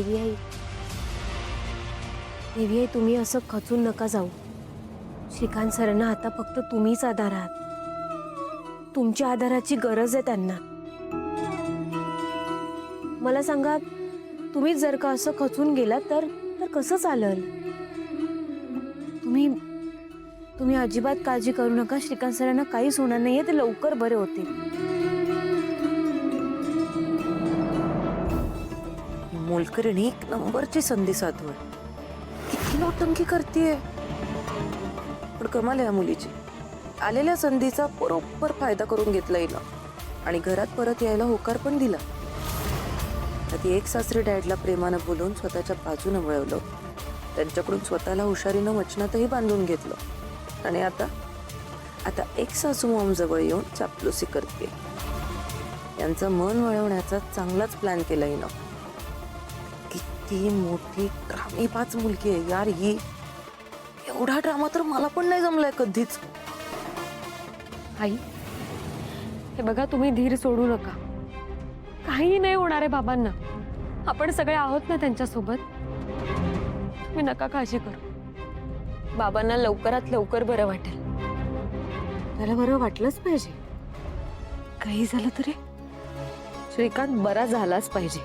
देवी आई तुम्ही असं खचून नका जाऊ। श्रीकांत सरांना आता फक्त तुम्हीच आधार आहात। तुमच्या आधाराची गरज आहे त्यांना। मला सांगा, तुम्ही जर का असं खचून गेलात तर कसं चालेल? तुम्ही अजिबात काळजी करू नका। श्रीकांत सरांना काहीच होणार नाहीये, ते लवकर बरे होतील। मोलकरीण एक नंबरची संधी साधून किती नौटंकी करतेय, पण कमाल आहे या मुलीची। आलेल्या संधीचा बरोबर फायदा करून घेतला हिनं आणि घरात परत यायला होकार पण दिला। आधी एक सासरे डॅडला प्रेमानं बोलून स्वतःच्या बाजूने वळवलं, त्यांच्याकडून स्वतःला हुशारीनं वचनातही बांधून घेतलं आणि आता एक सासू मॉम जवळ येऊन चापलुसी करते। यांचं मन वळवण्याचा चांगलाच प्लॅन केला हिनं। किती मोठी ड्रामेबाज मुलगी आहे यार ही। एवढा ड्रामा तर मला पण नाही जमलाय कधीच। आई, हे बघा, तुम्ही धीर सोडू नका। काही नाही होणार आहे बाबांना। आपण सगळे आहोत ना त्यांच्यासोबत। तुम्ही नका काळजी करू। बाबांना लवकरात लवकर बरं वाटेल। त्याला बरं वाटलंच पाहिजे। काही झालं तरी श्रीकांत बरा झालाच पाहिजे।